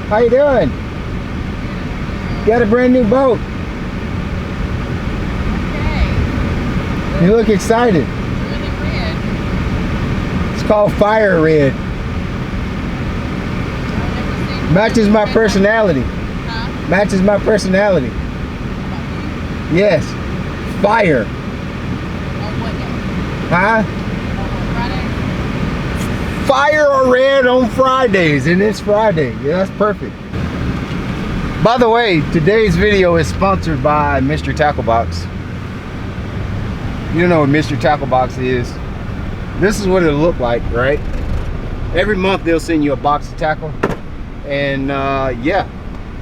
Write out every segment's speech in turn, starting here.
How you doing? Got a brand new boat. Okay. You look excited. Really red. It's called Fire Red. Matches my personality. Huh? Matches my personality. Yes. Fire. On what day? Huh? On Friday? Fire or red on Fridays, and it's Friday. Yeah, that's perfect. By the way, today's video is sponsored by Mr. TACKLEBOX. You don't know what Mr. TACKLEBOX is. This is what it'll look like, right? Every month they'll send you a box of tackle, and yeah,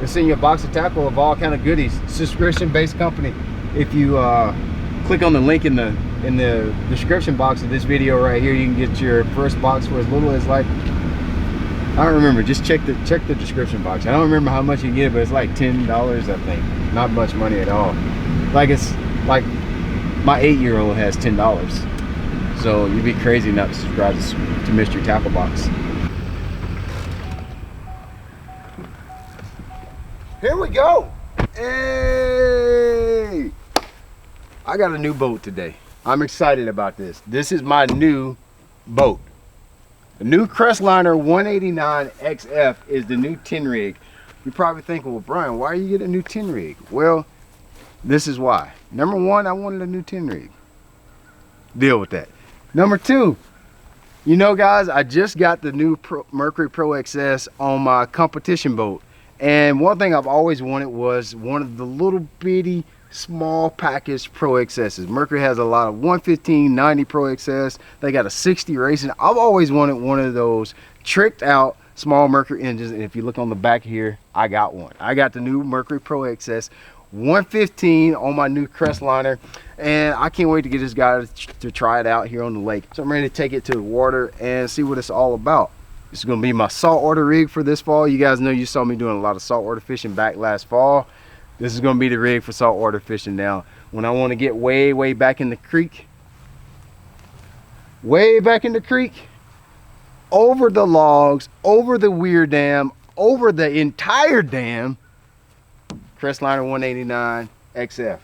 they'll send you a box of tackle of all kind of goodies. Subscription-based company. If you click on the link in the description box of this video right here, you can get your first box for as little as, like, I don't remember, just check the description box. I don't remember how much you get, but it's like $10, I think. Not much money at all. Like, it's like my 8-year-old has $10. So you'd be crazy not to subscribe to Mr. TACKLEBOX. Here we go. Hey! I got a new boat today. I'm excited about this. This is my new boat. The new Crestliner 189 XF is the new tin rig. You're probably thinking, well, Brian, why are you getting a new tin rig? Well, this is why. Number one, I wanted a new tin rig. Deal with that. Number two, you know, guys, I just got the new Mercury Pro XS on my competition boat. And one thing I've always wanted was one of the little bitty small package Pro XSs. Mercury has a lot of 115, 90 Pro XS. They got a 60 racing. I've always wanted one of those tricked out small Mercury engines, and if you look on the back here, I got one. I got the new Mercury Pro XS 115 on my new Crestliner, and I can't wait to get this guy to try it out here on the lake. So I'm ready to take it to the water and see what it's all about. This is going to be my saltwater rig for this fall. You guys know you saw me doing a lot of saltwater fishing back last fall. This is going to be the rig for saltwater fishing now. When I want to get way back in the creek, over the logs, over the weir dam, over the entire dam, Crestliner 189 XF.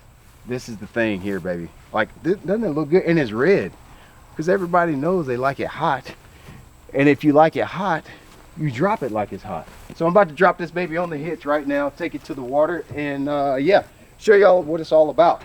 This is the thing here, baby. Like, doesn't it look good? And it's red, because everybody knows they like it hot. And if you like it hot, you drop it like it's hot. So I'm about to drop this baby on the hitch right now, take it to the water, and yeah, show y'all what it's all about.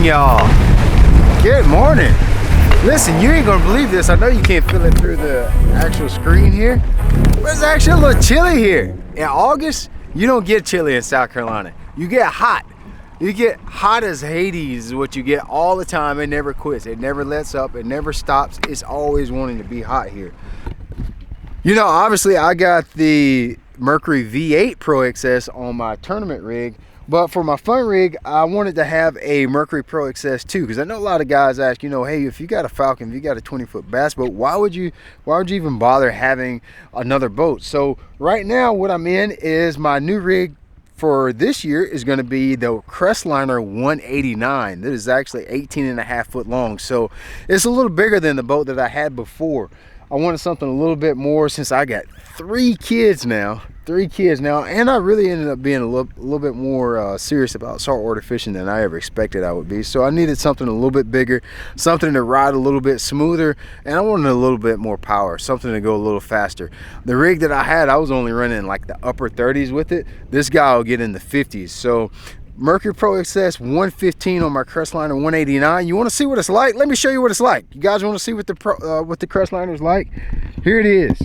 Y'all, good morning. Listen, you ain't gonna believe this. I know you can't feel it through the actual screen here, but it's actually a little chilly here. In August, you don't get chilly in South Carolina. You get hot. You get hot as Hades is what you get all the time. It never quits. It never lets up. It never stops. It's always wanting to be hot here. You know, obviously I got the Mercury V8 Pro XS on my tournament rig, but for my fun rig, I wanted to have a Mercury Pro XS too, because I know a lot of guys ask, you know, hey, if you got a Falcon, if you got a 20-foot bass boat, why would you even bother having another boat? So right now what I'm in is my new rig for this year is going to be the Crestliner 189. That is actually 18.5 foot long, so it's a little bigger than the boat that I had before. I wanted something a little bit more since I got three kids now, and I really ended up being a little bit more serious about saltwater fishing than I ever expected I would be. So I needed something a little bit bigger, something to ride a little bit smoother, and I wanted a little bit more power, something to go a little faster. The rig that I had, I was only running like the upper 30s with it. This guy will get in the 50s. So Mercury Pro XS 115 on my Crestliner 189. You want to see what it's like? Let me show you what it's like. You guys want to see what the Crestliner is like? Here it is.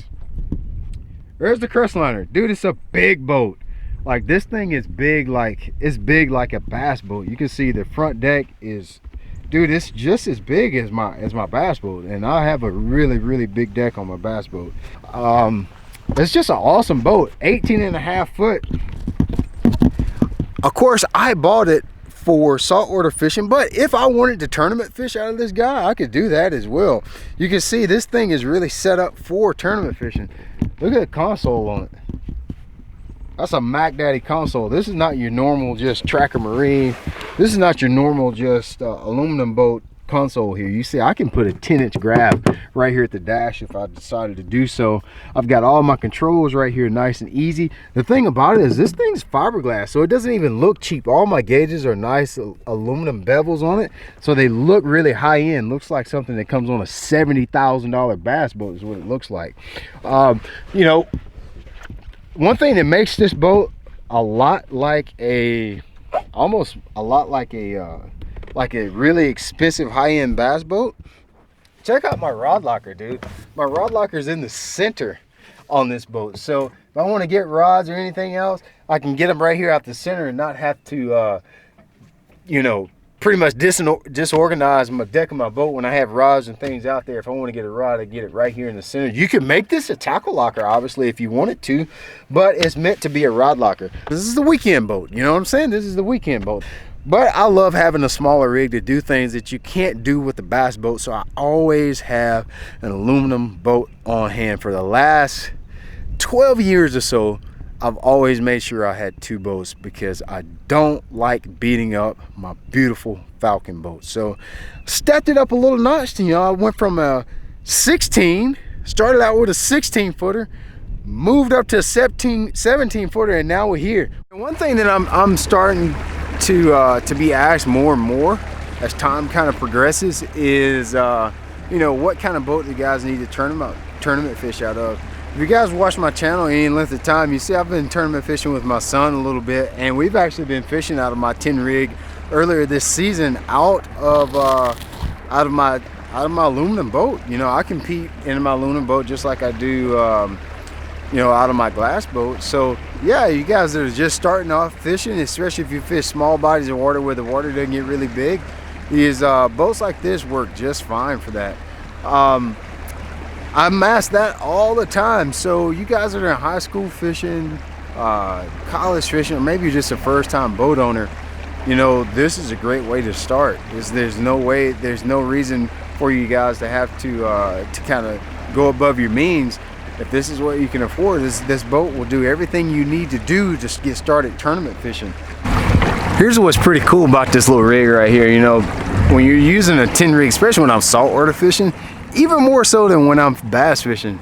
There's the Crestliner. Dude, it's a big boat. Like, this thing is big, like it's big like a bass boat. You can see the front deck is, dude, it's just as big as my bass boat, and I have a really big deck on my bass boat. It's just an awesome boat. 18.5 foot. Of course, I bought it for saltwater fishing, but if I wanted to tournament fish out of this guy, I could do that as well. You can see this thing is really set up for tournament fishing. Look at the console on it. That's a Mac Daddy console. This is not your normal just Tracker Marine. This is not your normal just aluminum boat console here. You see, I can put a 10-inch grab right here at the dash if I decided to do so. I've got all my controls right here, nice and easy. The thing about it is this thing's fiberglass, so it doesn't even look cheap. All my gauges are nice aluminum bevels on it, so they look really high end. Looks like something that comes on a $70,000 bass boat is what it looks like. You know, one thing that makes this boat a lot like a really expensive high-end bass boat. Check out my rod locker, dude. My rod locker is in the center on this boat, so if I want to get rods or anything else, I can get them right here out the center and not have to you know, pretty much disorganize my deck of my boat when I have rods and things out there. If I want to get a rod, I get it right here in the center. You can make this a tackle locker, obviously, if you wanted to, but it's meant to be a rod locker. This is the weekend boat, you know what I'm saying? This is the weekend boat. But I love having a smaller rig to do things that you can't do with the bass boat, so I always have an aluminum boat on hand. For the last 12 years or so, I've always made sure I had two boats because I don't like beating up my beautiful Falcon boat. So stepped it up a little notch. You know, I went from a 16, started out with a 16 footer, moved up to a 17 footer, and now we're here. And one thing that I'm starting to be asked more and more as time kind of progresses is you know, what kind of boat do you guys need to tournament fish out of? If you guys watch my channel any length of time, you see I've been tournament fishing with my son a little bit, and we've actually been fishing out of my 10 rig earlier this season out of my aluminum boat. You know, I compete in my aluminum boat just like I do you know, out of my glass boat. So yeah, you guys that are just starting off fishing, especially if you fish small bodies of water where the water doesn't get really big, these boats like this work just fine for that. I mask that all the time. So you guys that are in high school fishing, college fishing, or maybe you're just a first-time boat owner, you know, this is a great way to start. There's no reason for you guys to have to kind of go above your means. If this is what you can afford, this boat will do everything you need to do to get started tournament fishing. Here's what's pretty cool about this little rig right here. You know, when you're using a 10 rig, especially when I'm saltwater fishing, even more so than when I'm bass fishing,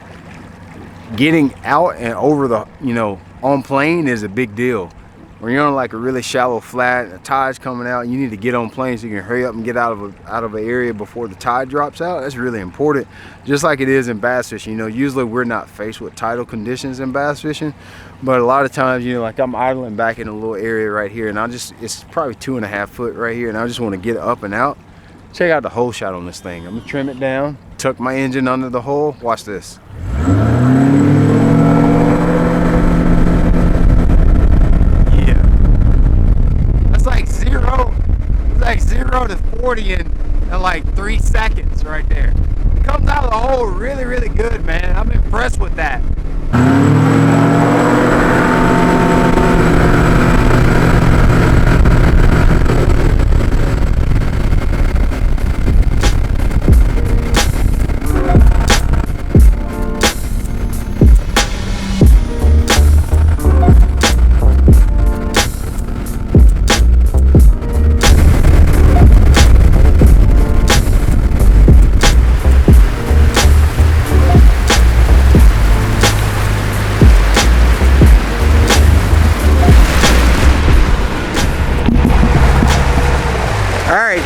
getting out and over the, you know, on plane is a big deal. When you're on like a really shallow flat and the tide's coming out, you need to get on plane so you can hurry up and get out of an area before the tide drops out. That's really important, just like it is in bass fishing. You know, usually we're not faced with tidal conditions in bass fishing, but a lot of times, you know, like I'm idling back in a little area right here, and it's probably 2.5 foot right here, and I just want to get up and out. Check out the hole shot on this thing. I'm gonna trim it down, tuck my engine under the hole. Watch this. Yeah. That's like 0 to 40 in like 3 seconds right there. It comes out of the hole really, really good, man. I'm impressed with that.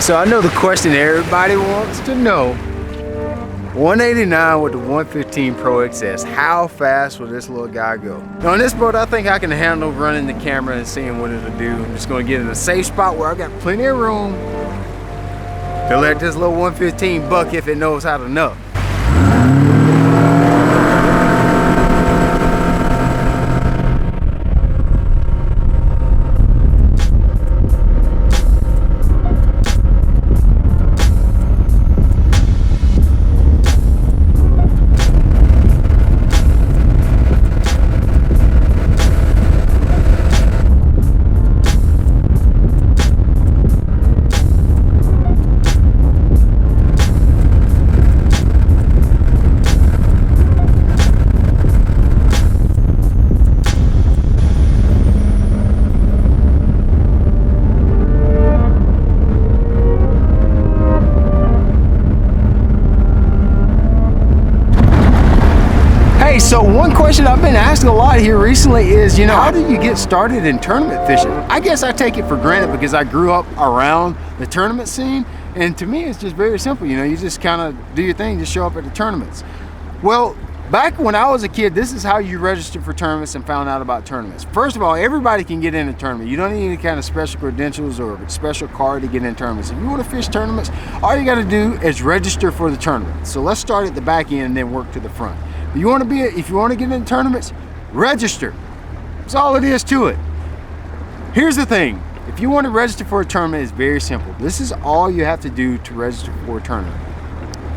So I know the question everybody wants to know, 189 with the 115 Pro XS, how fast will this little guy go? Now on this boat, I think I can handle running the camera and seeing what it'll do. I'm just gonna get in a safe spot where I got plenty of room to let this little 115 buck if it knows how to know. So one question I've been asked a lot here recently is, you know, how did you get started in tournament fishing? I guess I take it for granted because I grew up around the tournament scene, and to me it's just very simple. You know, you just kind of do your thing, just show up at the tournaments. Well, back when I was a kid, this is how you registered for tournaments and found out about tournaments. First of all, everybody can get in a tournament. You don't need any kind of special credentials or a special card to get in tournaments. If you want to fish tournaments, all you got to do is register for the tournament. So let's start at the back end and then work to the front. If you want to get in tournaments, register. That's all it is to it. Here's the thing. If you want to register for a tournament, it's very simple. This is all you have to do to register for a tournament.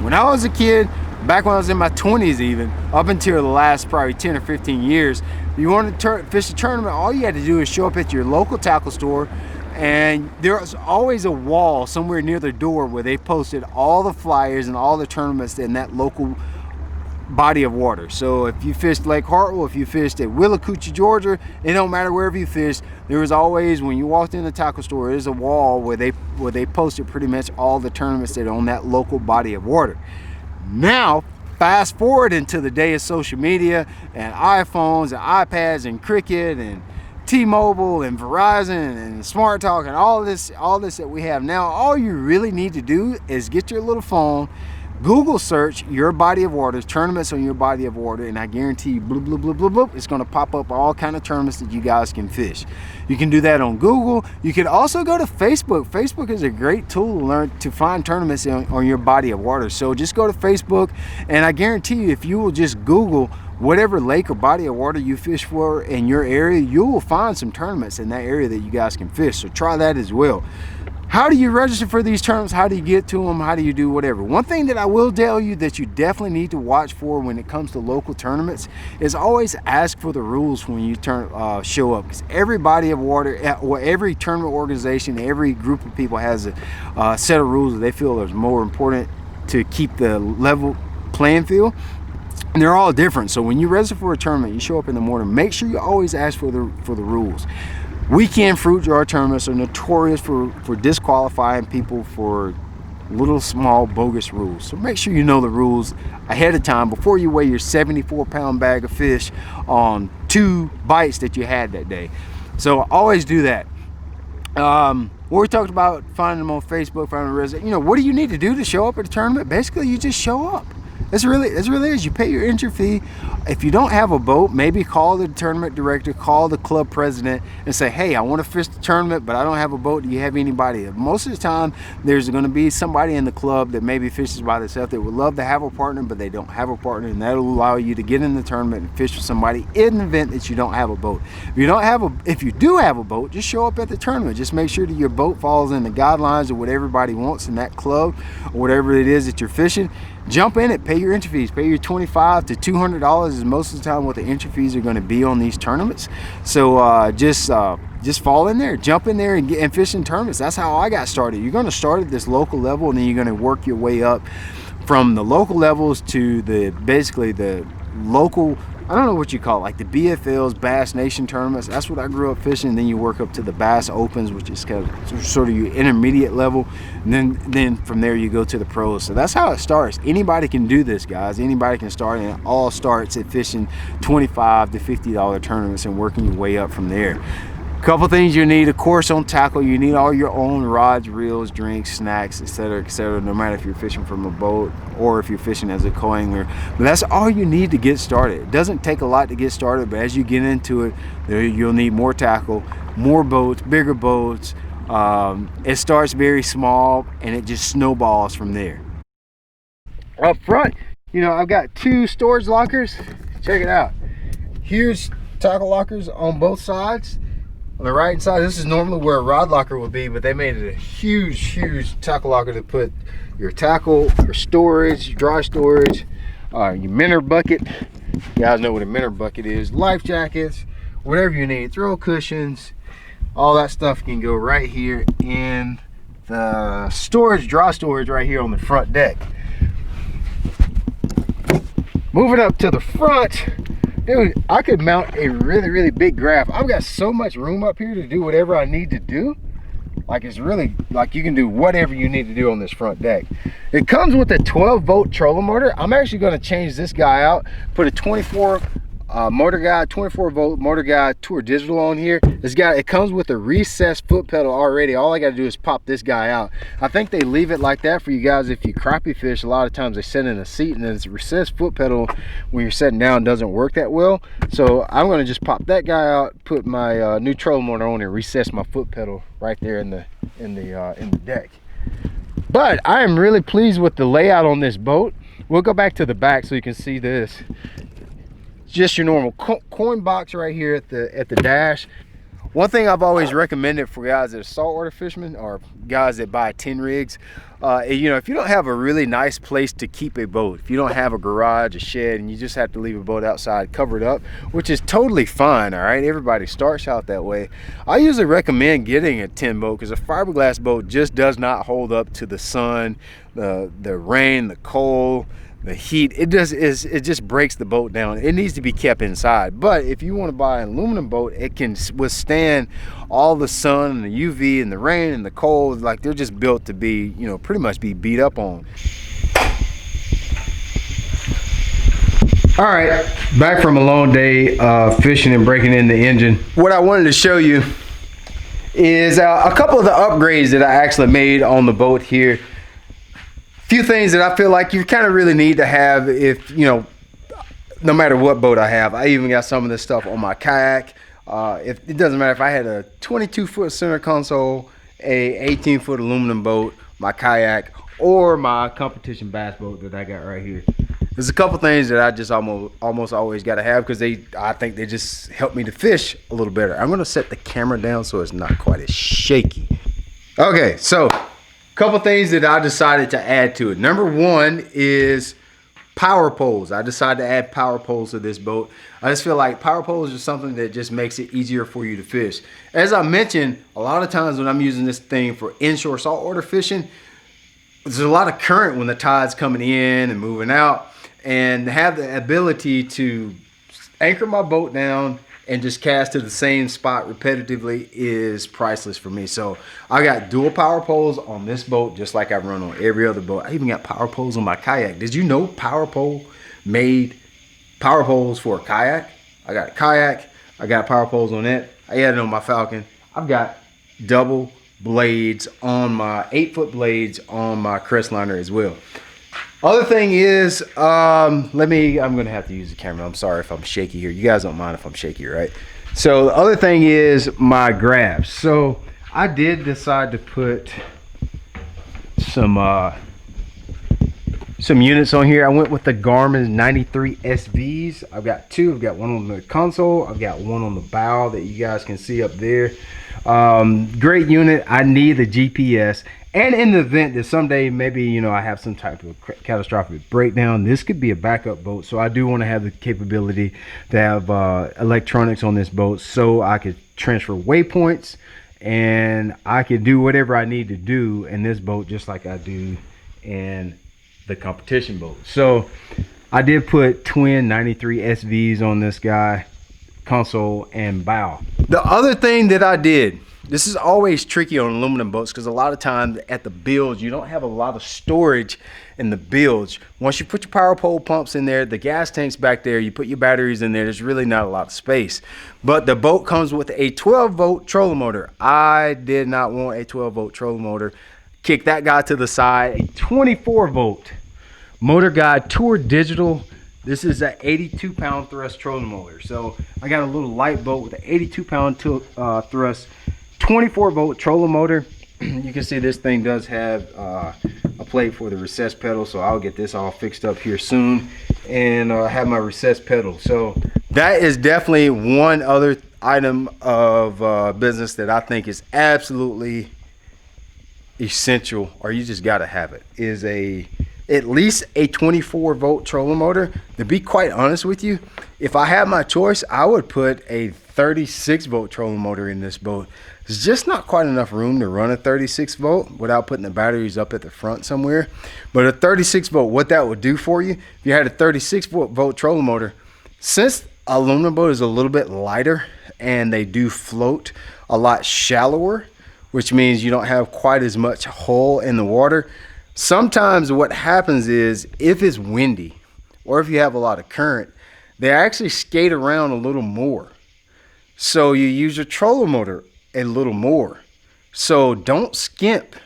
When I was a kid, back when I was in my 20s even, up until the last probably 10 or 15 years, if you wanted to fish a tournament, all you had to do is show up at your local tackle store, and there was always a wall somewhere near the door where they posted all the flyers and all the tournaments in that local body of water. So if you fished Lake Hartwell, if you fished at Willacoochee, Georgia, it don't matter wherever you fished, there was always, when you walked in the tackle store, there's a wall where they posted pretty much all the tournaments that are on that local body of water. Now, fast forward into the day of social media and iPhones and iPads and Cricket and T-Mobile and Verizon and Smart Talk and all this that we have now. All you really need to do is get your little phone, Google search your body of water, tournaments on your body of water, and I guarantee you, bloop, bloop, bloop, bloop, bloop, it's going to pop up all kind of tournaments that you guys can fish. You can do that on Google. You can also go to Facebook. Facebook is a great tool to find tournaments on your body of water. So just go to Facebook, and I guarantee you, if you will just Google whatever lake or body of water you fish for in your area, you will find some tournaments in that area that you guys can fish. So try that as well. How do you register for these tournaments? How do you get to them? How do you do whatever? One thing that I will tell you that you definitely need to watch for when it comes to local tournaments is always ask for the rules when you show up. Because every body of water, or every tournament organization, every group of people has a set of rules that they feel is more important to keep the level playing field. And they're all different. So when you register for a tournament, you show up in the morning, make sure you always ask for the rules. Weekend fruit jar tournaments are notorious for disqualifying people for little small bogus rules. So make sure you know the rules ahead of time before you weigh your 74-pound bag of fish on 2 bites that you had that day. So always do that. We talked about finding them on Facebook, finding them, you know, what do you need to do to show up at a tournament? Basically, you just show up. That's really is. You pay your entry fee. If you don't have a boat, maybe call the tournament director, call the club president and say, hey, I want to fish the tournament, but I don't have a boat. Do you have anybody? Most of the time, there's going to be somebody in the club that maybe fishes by themselves that would love to have a partner, but they don't have a partner, and that'll allow you to get in the tournament and fish with somebody in the event that you don't have a boat. If you do have a boat, just show up at the tournament. Just make sure that your boat falls in the guidelines of what everybody wants in that club or whatever it is that you're fishing. Jump in it, pay your entry fees, pay your $25 to $200 is most of the time what the entry fees are going to be on these tournaments. So just fall in there, jump in there and fish in tournaments. That's how I got started. You're going to start at this local level, and then you're going to work your way up from the local levels to basically the local, I don't know what you call it, like the BFLs, Bass Nation tournaments. That's what I grew up fishing. And then you work up to the Bass Opens, which is kind of sort of your intermediate level. And then from there you go to the pros. So that's how it starts. Anybody can do this, guys. Anybody can start, and it all starts at fishing $25 to $50 tournaments and working your way up from there. Couple things you need, of course, on tackle. You need all your own rods, reels, drinks, snacks, etc., etc. No matter if you're fishing from a boat or if you're fishing as a co-angler. But that's all you need to get started. It doesn't take a lot to get started, but as you get into it, you'll need more tackle, more boats, bigger boats. It starts very small and it just snowballs from there. Up front, you know, I've got 2 storage lockers. Check it out. Here's tackle lockers on both sides. On the right side, this is normally where a rod locker would be, but they made it a huge tackle locker to put your tackle, your storage, dry storage, your minnow bucket. You guys know what a minnow bucket is. Life jackets, whatever you need. Throw cushions, all that stuff can go right here in the storage, dry storage right here on the front deck. Moving up to the front, dude, I could mount a really big graph. I've got so much room up here to do whatever I need to do. Like, it's really, like, you can do whatever you need to do on this front deck. It comes with a 12-volt trolling motor. I'm actually going to change this guy out, put a 24 motor guide, 24-volt motor guide Tour Digital on here. This guy, it comes with a recessed foot pedal already. All I got to do is pop this guy out. I think they leave it like that for you guys if you crappie fish. A lot of times they sit in a seat, and then it's a recessed foot pedal when you're sitting down doesn't work that well. So I'm going to just pop that guy out, put my new trolling motor on, and recess my foot pedal right there in the deck. But I am really pleased with the layout on this boat. We'll go back to the back so you can see this. Just your normal coin box right here at the dash. One thing I've always recommended for guys that are saltwater fishermen or guys that buy 10 rigs, you know, if you don't have a really nice place to keep a boat, if you don't have a garage, a shed, and you just have to leave a boat outside covered up, which is totally fine, all right? Everybody starts out that way. I usually recommend getting a 10 boat because a fiberglass boat just does not hold up to the sun, the rain, the cold, the heat. It just breaks the boat down. It needs to be kept inside. But if you want to buy an aluminum boat, it can withstand all the sun and the UV and the rain and the cold. Like, they're just built to be, you know, pretty much be beat up on. All right, back from a long day fishing and breaking in the engine. What I wanted to show you is a couple of the upgrades that I actually made on the boat here. Few things that I feel like you kind of really need to have if, you know, no matter what boat I have. I even got some of this stuff on my kayak. If it doesn't matter if I had a 22-foot center console, a 18-foot aluminum boat, my kayak, or my competition bass boat that I got right here. There's a couple things that I just almost always got to have because I think they just help me to fish a little better. I'm going to set the camera down so it's not quite as shaky. Okay, so couple things that I decided to add to it. Number one is power poles. I decided to add power poles to this boat. I just feel like power poles are something that just makes it easier for you to fish. As I mentioned, a lot of times when I'm using this thing for inshore saltwater fishing, there's a lot of current when the tide's coming in and moving out, and to have the ability to anchor my boat down and just cast to the same spot repetitively is priceless for me. So I got dual power poles on this boat just like I run on every other boat. I even got power poles on my kayak. Did you know Power Pole made power poles for a kayak? I got a kayak, I got power poles on it. I added on my Falcon. I've got double blades on my 8-foot blades on my Crestliner as well. Other thing is, I'm gonna have to use the camera. I'm sorry if I'm shaky here. You guys don't mind if I'm shaky, right? So the other thing is my grabs. So I did decide to put some units on here. I went with the Garmin 93 SVs. I've got 2. I've got one on the console. I've got one on the bow that you guys can see up there. Great unit. I need the GPS. And in the event that someday maybe, you know, I have some type of catastrophic breakdown, this could be a backup boat. So I do want to have the capability to have electronics on this boat so I could transfer waypoints and I could do whatever I need to do in this boat just like I do in the competition boat. So I did put twin 93 SVs on this guy, console and bow. The other thing that I did, This is always tricky on aluminum boats because a lot of times at the bilge, you don't have a lot of storage in the bilge. Once you put your power pole pumps in there, the gas tank's back there, you put your batteries in there, there's really not a lot of space. But the boat comes with a 12-volt trolling motor. I did not want a 12-volt trolling motor. Kick that guy to the side. A 24-volt Motor Guide Tour Digital. This is an 82-pound thrust trolling motor. So I got a little light boat with an 82-pound thrust, 24-volt trolling motor. You can see this thing does have a plate for the recessed pedal, so I'll get this all fixed up here soon and have my recessed pedal. So that is definitely one other item of business that I think is absolutely essential, or you just got to have it, is at least a 24-volt trolling motor. To be quite honest with you, if I had my choice, I would put a 36-volt trolling motor in this boat. There's just not quite enough room to run a 36-volt without putting the batteries up at the front somewhere. But a 36-volt, what that would do for you, if you had a 36-volt trolling motor, since aluminum boat is a little bit lighter and they do float a lot shallower, which means you don't have quite as much hull in the water. Sometimes what happens is if it's windy or if you have a lot of current, they actually skate around a little more. So you use your trolling motor a little more. So don't skimp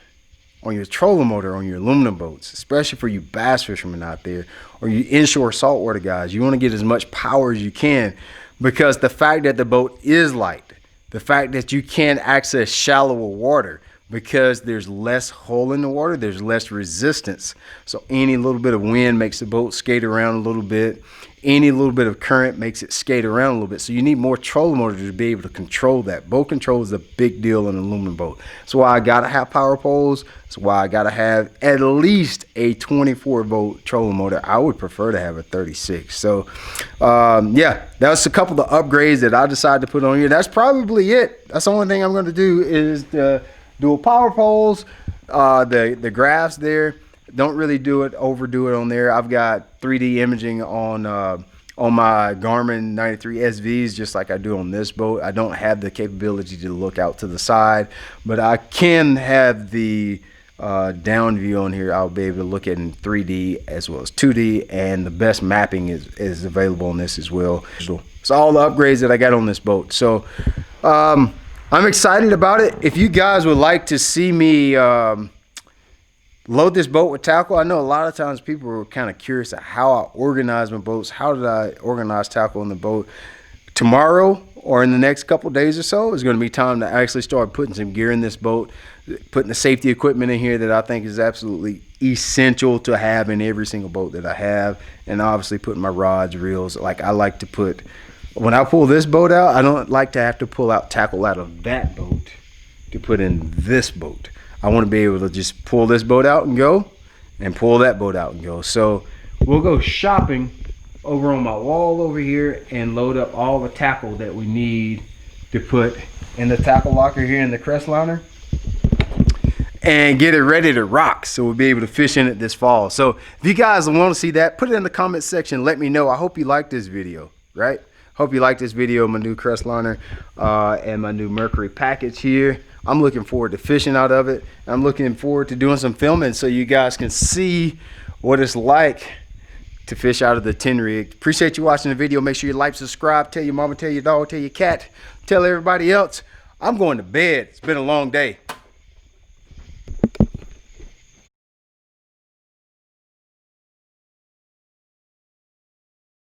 on your trolling motor on your aluminum boats, especially for you bass fishermen out there or you inshore saltwater guys. You want to get as much power as you can, because the fact that the boat is light, the fact that you can access shallower water, because there's less hole in the water, there's less resistance. So any little bit of wind makes the boat skate around a little bit. Any little bit of current makes it skate around a little bit. So you need more trolling motor to be able to control that. Boat control is a big deal in an aluminum boat. That's why I gotta have power poles. That's why I gotta have at least a 24-volt trolling motor. I would prefer to have a 36. So yeah, that's a couple of upgrades that I decided to put on here. That's probably it. That's the only thing I'm gonna do is the dual power poles, the graphs there. Don't really overdo it on there. I've got 3D imaging on my Garmin 93 SVs, just like I do on this boat. I don't have the capability to look out to the side, but I can have the down view on here. I'll be able to look at in 3D as well as 2D, and the best mapping is available on this as well. It's all the upgrades that I got on this boat. So I'm excited about it. If you guys would like to see me load this boat with tackle, I know a lot of times people were kind of curious at how I organize my boats. How did I organize tackle in the boat? Tomorrow or in the next couple days or so is going to be time to actually start putting some gear in this boat, putting the safety equipment in here that I think is absolutely essential to have in every single boat that I have, and obviously putting my rods, reels. Like I like to put, when I pull this boat out, I don't like to have to pull out tackle out of that boat to put in this boat. I want to be able to just pull this boat out and go, and pull that boat out and go. So we'll go shopping over on my wall over here and load up all the tackle that we need to put in the tackle locker here in the Crestliner and get it ready to rock, so we'll be able to fish in it this fall. So if you guys want to see that, put it in the comment section. Let me know. I hope you like this video, right? Hope you like this video, my new Crestliner and my new Mercury package here. I'm looking forward to fishing out of it. I'm looking forward to doing some filming so you guys can see what it's like to fish out of the 10 rig. Appreciate you watching the video. Make sure you like, subscribe, tell your mama, tell your dog, tell your cat, tell everybody else. I'm going to bed. It's been a long day.